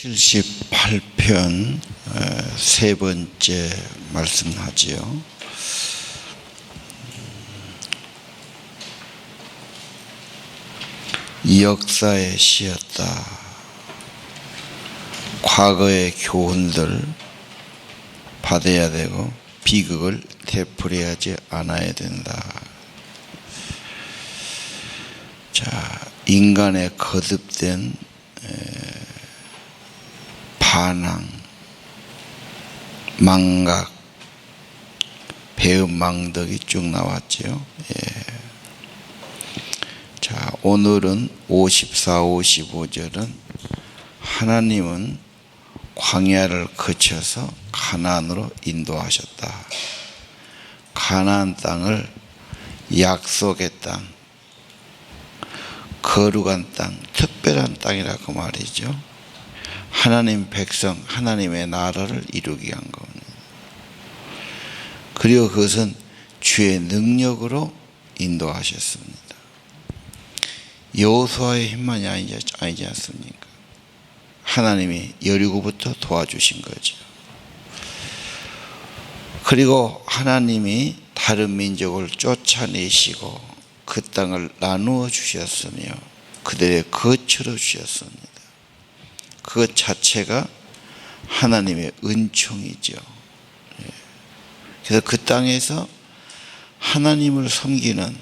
78편 세 번째 말씀하지요. 역사에 씌었다. 과거의 교훈들 받아야 되고 비극을 되풀이하지 않아야 된다. 자, 인간의 거듭된 반항, 망각, 배은망덕이 쭉 나왔죠. 자, 오늘은 54, 55절은 하나님은 광야를 거쳐서 가나안으로 인도하셨다. 가나안 땅을 약속의 땅, 거룩한 땅, 특별한 땅이라고 말이죠. 하나님 백성, 하나님의 나라를 이루기 위한 겁니다. 그리고 그것은 주의 능력으로 인도하셨습니다. 여호수아의 힘만이 아니지 않습니까? 하나님이 여리고부터 도와주신 거죠. 그리고 하나님이 다른 민족을 쫓아내시고 그 땅을 나누어 주셨으며 그들의 거처로 주셨습니다. 그것 자체가 하나님의 은총이죠. 그래서 그 땅에서 하나님을 섬기는,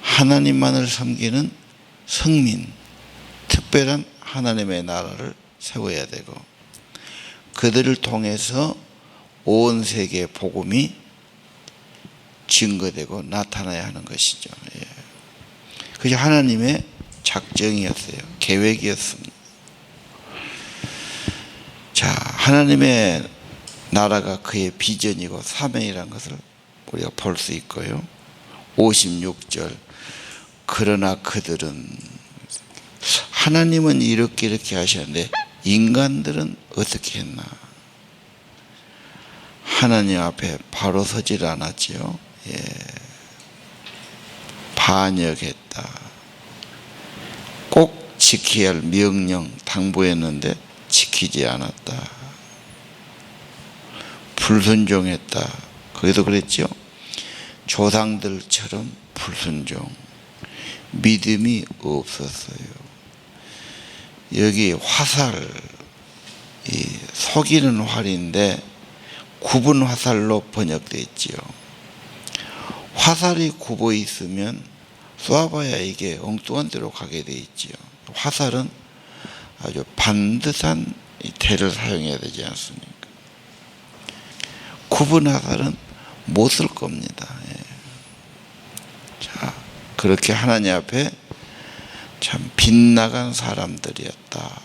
하나님만을 섬기는 성민, 특별한 하나님의 나라를 세워야 되고 그들을 통해서 온 세계의 복음이 증거되고 나타나야 하는 것이죠. 그게 하나님의 작정이었어요. 계획이었습니다. 자, 하나님의 나라가 그의 비전이고 사명이라는 것을 우리가 볼 수 있고요. 56절, 그러나 그들은, 하나님은 이렇게 하셨는데 인간들은 어떻게 했나? 하나님 앞에 바로 서질 않았지요. 반역했다. 꼭 지켜야 할 명령 당부했는데 지키지 않았다. 불순종했다. 거기도 그랬죠. 조상들처럼 불순종, 믿음이 없었어요. 여기 화살, 속이는 활인데 굽은 화살로 번역되어 있지요. 화살이 굽어 있으면 쏴봐야 이게 엉뚱한 데로 가게 되어 있지요. 화살은 아주 반듯한 대를 사용해야 되지 않습니까? 굽은 화살은 못 쓸 겁니다. 자, 그렇게 하나님 앞에 참 빗나간 사람들이었다.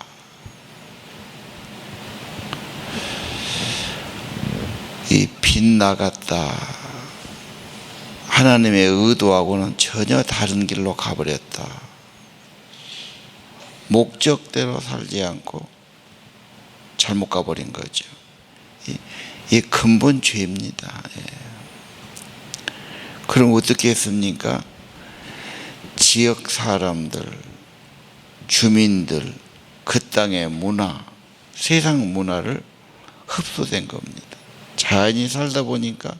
이 빗나갔다. 하나님의 의도하고는 전혀 다른 길로 가버렸다. 목적대로 살지 않고 잘못 가버린 거죠. 이 근본 죄입니다. 그럼 어떻게 했습니까? 지역 사람들, 주민들, 그 땅의 문화, 세상 문화를 흡수된 겁니다. 자연히 살다 보니까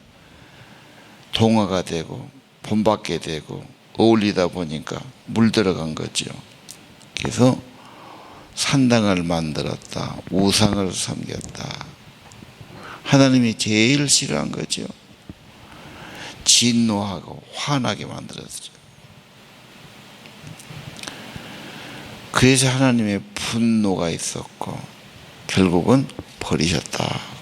동화가 되고 본받게 되고 어울리다 보니까 물들어간 거죠. 그래서 산당을 만들었다. 우상을 섬겼다. 하나님이 제일 싫어한 거죠. 진노하고 화나게 만들었죠. 그래서 하나님의 분노가 있었고 결국은 버리셨다.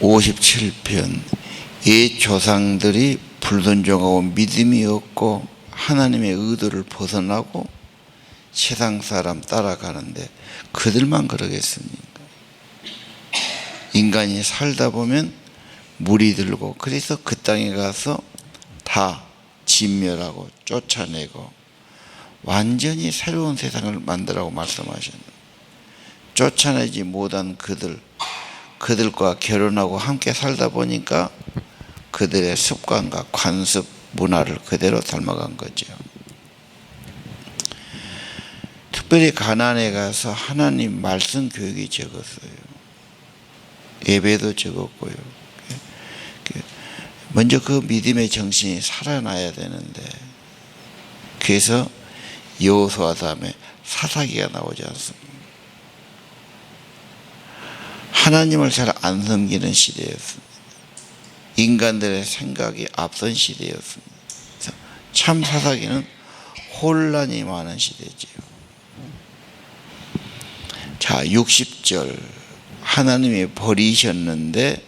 (57편) 이 조상들이 불순종하고 믿음이 없고 하나님의 의도를 벗어나고 세상 사람 따라가는데 그들만 그러겠습니까? 인간이 살다 보면 물이 들고 그래서 그 땅에 가서 다 진멸하고 쫓아내고 완전히 새로운 세상을 만들라고 말씀하셨는데 쫓아내지 못한 그들과 결혼하고 함께 살다 보니까 그들의 습관과 관습 문화를 그대로 닮아간 거죠. 특별히 가나안에 가서 하나님 말씀 교육이 적었어요. 예배도 적었고요. 먼저 그 믿음의 정신이 살아나야 되는데, 그래서 여호수아 다음에 사사기가 나오지 않습니다. 하나님을 잘 안 섬기는 시대였습니다. 인간들의 생각이 앞선 시대였습니다. 참 사사기는 혼란이 많은 시대지요. 자, 60절 하나님이 버리셨는데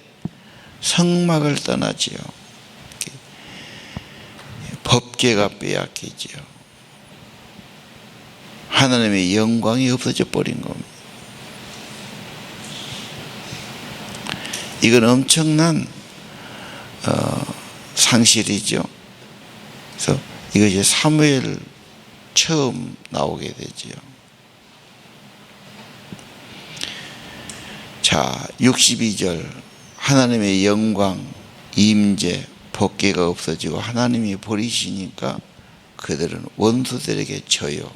성막을 떠나지요. 법궤가 빼앗기지요. 하나님의 영광이 없어져 버린 겁니다. 이건 엄청난 상실이죠. 그래서 이것이 사무엘 처음 나오게 되지요. 자, 62절 하나님의 영광, 임재, 법궤가 없어지고 하나님이 버리시니까 그들은 원수들에게 져요.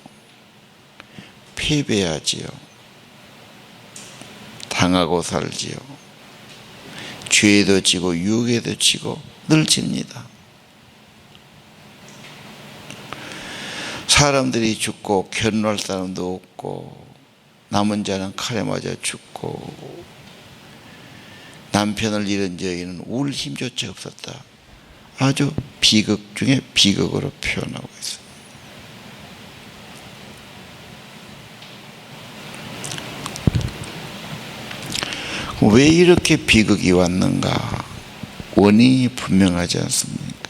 패배하지요. 당하고 살지요. 죄도 지고 유혹에도 지고 늘 집니다. 사람들이 죽고 견노할 사람도 없고 남은 자는 칼에 맞아 죽고 남편을 잃은 저에게는 울 힘조차 없었다. 아주 비극 중에 비극으로 표현하고 있습니다. 왜 이렇게 비극이 왔는가? 원인이 분명하지 않습니까?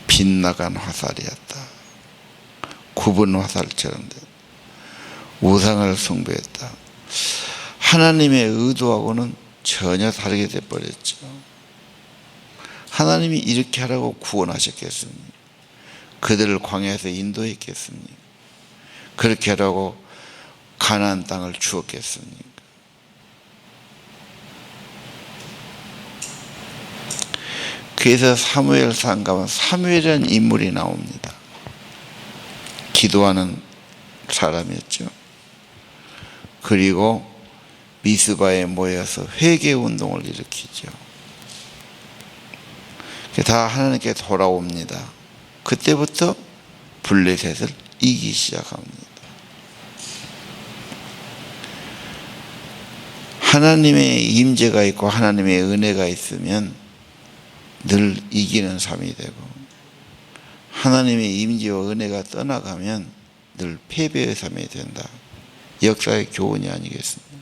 빗나간 화살이었다. 굽은 화살처럼 됐다. 우상을 숭배했다. 하나님의 의도하고는 전혀 다르게 돼버렸죠. 하나님이 이렇게 하라고 구원하셨겠습니까? 그들을 광야에서 인도했겠습니까? 그렇게 하라고 가나안 땅을 주었겠습니까? 그래서 사무엘상 가면 사무엘이라는 인물이 나옵니다. 기도하는 사람이었죠. 그리고 미스바에 모여서 회개 운동을 일으키죠. 다 하나님께 돌아옵니다. 그때부터 블레셋을 이기기 시작합니다. 하나님의 임재가 있고 하나님의 은혜가 있으면 늘 이기는 삶이 되고, 하나님의 임재와 은혜가 떠나가면 늘 패배의 삶이 된다. 역사의 교훈이 아니겠습니까?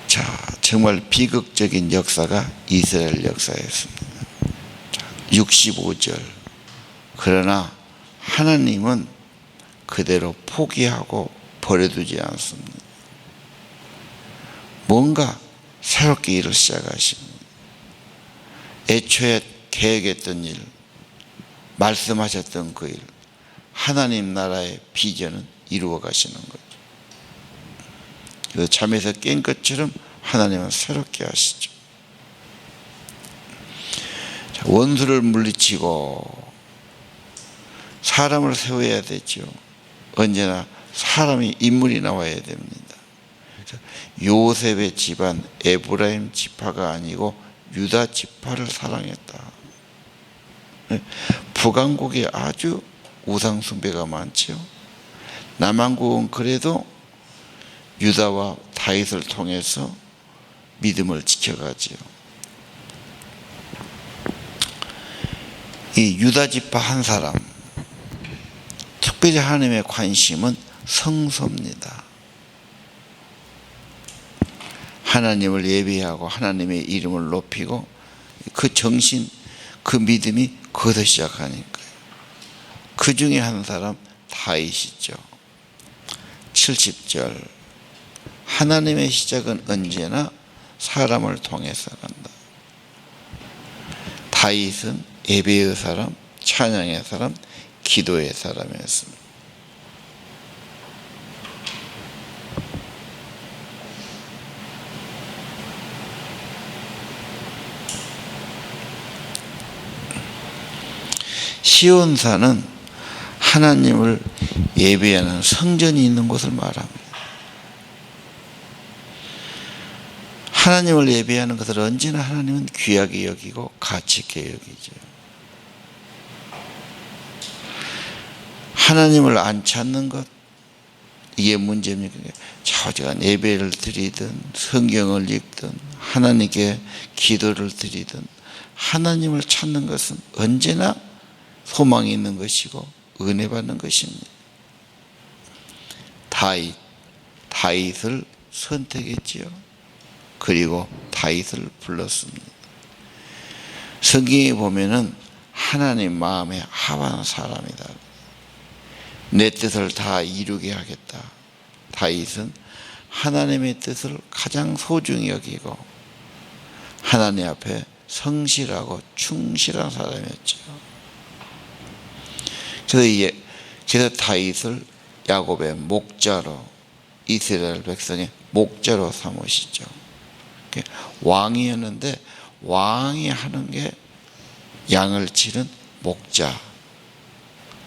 자, 정말 비극적인 역사가 이스라엘 역사였습니다. 65절 그러나 하나님은 그대로 포기하고 버려두지 않습니다. 뭔가 새롭게 일을 시작하십니다. 애초에 계획했던 일, 말씀하셨던 그 일, 하나님 나라의 비전은 이루어 가시는 거죠. 그래서 잠에서 깬 것처럼 하나님은 새롭게 하시죠. 원수를 물리치고 사람을 세워야 되죠. 언제나 사람이 인물이 나와야 됩니다. 요셉의 집안 에브라임 지파가 아니고 유다 지파를 사랑했다. 북왕국에 아주 우상 숭배가 많죠. 남왕국은 그래도 유다와 다윗을 통해서 믿음을 지켜가지요. 이 유다 지파 한 사람, 특별히 하나님의 관심은 성소입니다. 하나님을 예배하고 하나님의 이름을 높이고 그 정신, 그 믿음이 거기서 시작하니까요. 그 중에 한 사람 다윗이죠. 70절 하나님의 시작은 언제나 사람을 통해서 간다. 다윗은 예배의 사람, 찬양의 사람, 기도의 사람이었습니다. 시온산은 하나님을 예배하는 성전이 있는 곳을 말합니다. 하나님을 예배하는 것을 언제나 하나님은 귀하게 여기고 가치 있게 여기죠. 하나님을 안 찾는 것, 이게 문제입니까? 자주간 예배를 드리든 성경을 읽든 하나님께 기도를 드리든 하나님을 찾는 것은 언제나 소망이 있는 것이고 은혜 받는 것입니다. 다윗을 선택했지요. 그리고 다윗을 불렀습니다. 성경에 보면은 하나님 마음에 합한 사람이다. 내 뜻을 다 이루게 하겠다. 다윗은 하나님의 뜻을 가장 소중히 여기고 하나님 앞에 성실하고 충실한 사람이었죠. 그래서 다윗을 야곱의 목자로, 이스라엘 백성의 목자로 삼으시죠. 왕이었는데 왕이 하는 게 양을 치는 목자,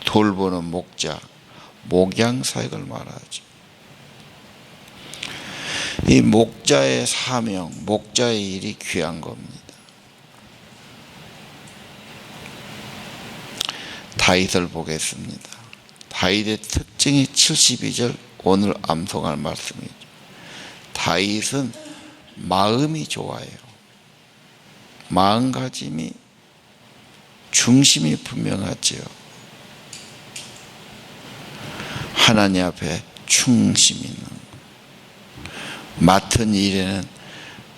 돌보는 목자, 목양 사역을 말하죠. 이 목자의 사명, 목자의 일이 귀한 겁니다. 다윗을 보겠습니다. 다윗의 특징이 72절 오늘 암송할 말씀이죠. 다윗은 마음이 좋아요. 마음가짐이 중심이 분명하지요. 하나님 앞에 충심 있는 맡은 일에는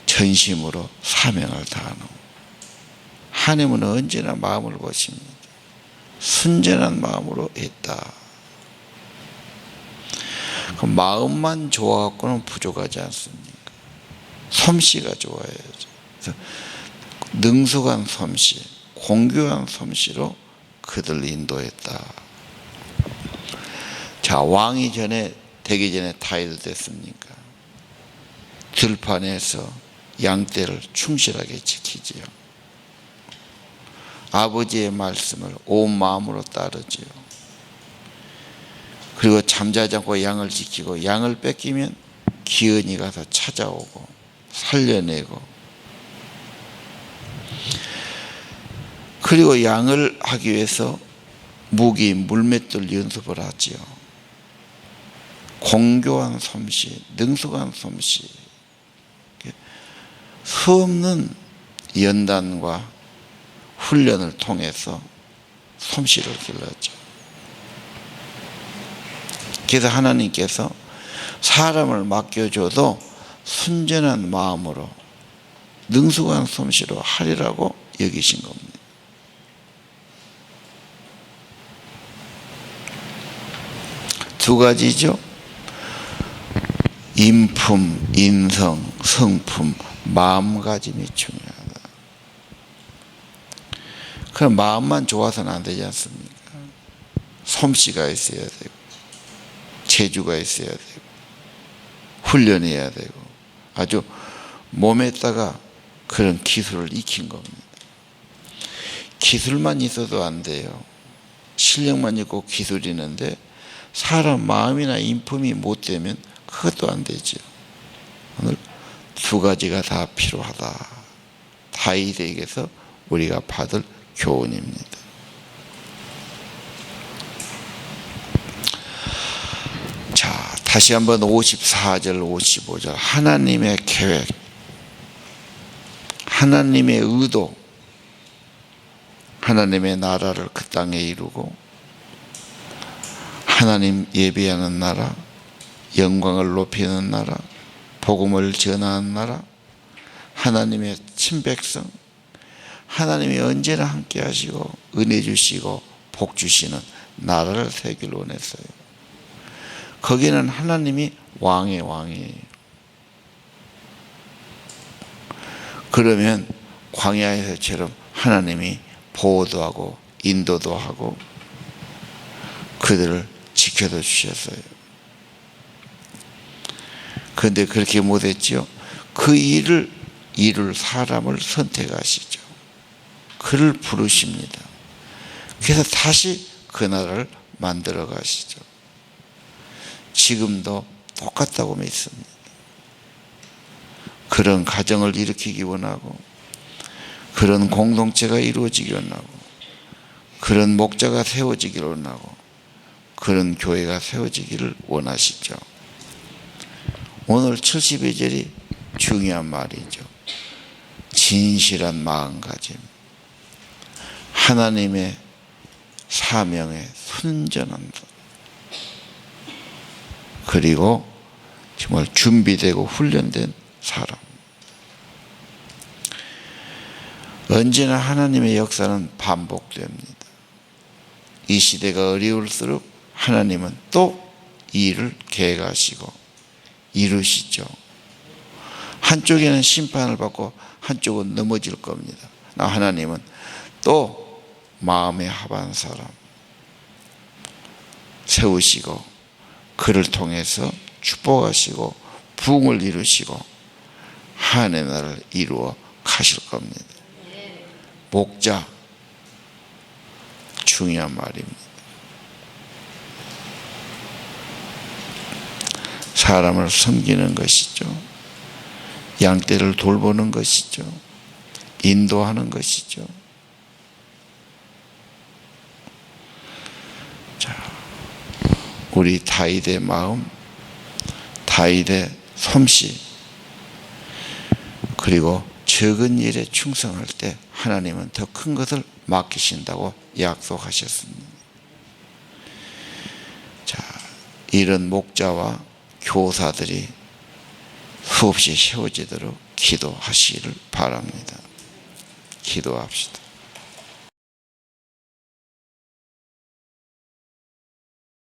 전심으로 사명을 다하는 하나님은 언제나 마음을 보십니다. 순전한 마음으로 했다. 그 마음만 좋아갖고는 부족하지 않습니까? 솜씨가 좋아야죠. 그래서 능숙한 솜씨, 공교한 솜씨로 그들 인도했다. 자, 왕이 되기 전에 다윗이 됐습니까? 들판에서 양떼를 충실하게 지키지요. 아버지의 말씀을 온 마음으로 따르지요. 그리고 잠자지 않고 양을 지키고 양을 뺏기면 기은이 가서 찾아오고 살려내고, 그리고 양을 하기 위해서 무기, 물맷돌 연습을 하지요. 공교한 솜씨, 능숙한 솜씨, 수없는 연단과 훈련을 통해서 솜씨를 길렀죠. 그래서 하나님께서 사람을 맡겨줘도 순전한 마음으로 능숙한 솜씨로 하리라고 여기신 겁니다. 두 가지죠. 인품, 인성, 성품, 마음가짐이 중요하다. 그럼 마음만 좋아서는 안 되지 않습니까? 솜씨가 있어야 되고, 재주가 있어야 되고, 훈련해야 되고, 아주 몸에다가 그런 기술을 익힌 겁니다. 기술만 있어도 안 돼요. 실력만 있고 기술이 있는데 사람 마음이나 인품이 못 되면 그것도 안 되죠. 오늘 두 가지가 다 필요하다. 다윗에게서 우리가 받을 교훈입니다. 자, 다시 한번 54절, 55절. 하나님의 계획, 하나님의 의도, 하나님의 나라를 그 땅에 이루고 하나님 예배하는 나라, 영광을 높이는 나라, 복음을 전하는 나라, 하나님의 친백성, 하나님이 언제나 함께 하시고 은혜 주시고 복 주시는 나라를 세기를 원했어요. 거기는 하나님이 왕의 왕이에요. 그러면 광야에서처럼 하나님이 보호도 하고 인도도 하고 그들을 지켜도 주셨어요. 그런데 그렇게 못했죠. 그 일을 이룰 사람을 선택하시죠. 그를 부르십니다. 그래서 다시 그 나라를 만들어 가시죠. 지금도 똑같다고 믿습니다. 그런 가정을 일으키기 원하고, 그런 공동체가 이루어지기 원하고, 그런 목자가 세워지기를 원하고, 그런 교회가 세워지기를 원하시죠. 오늘 70의 절이 중요한 말이죠. 진실한 마음가짐, 하나님의 사명에 순전한 것, 그리고 정말 준비되고 훈련된 사람. 언제나 하나님의 역사는 반복됩니다. 이 시대가 어려울수록 하나님은 또 이 일을 계획하시고 이루시죠. 한쪽에는 심판을 받고 한쪽은 넘어질 겁니다. 하나님은 또 마음에 합한 사람 세우시고, 그를 통해서 축복하시고 부흥을 이루시고 하나님의 나라를 이루어 가실 겁니다. 목자, 중요한 말입니다. 사람을 섬기는 것이죠. 양떼를 돌보는 것이죠. 인도하는 것이죠. 자, 우리 다윗의 마음, 다윗의 솜씨, 그리고 적은 일에 충성할 때 하나님은 더 큰 것을 맡기신다고 약속하셨습니다. 자, 이런 목자와 교사들이 수없이 세워지도록 기도하시기를 바랍니다. 기도합시다.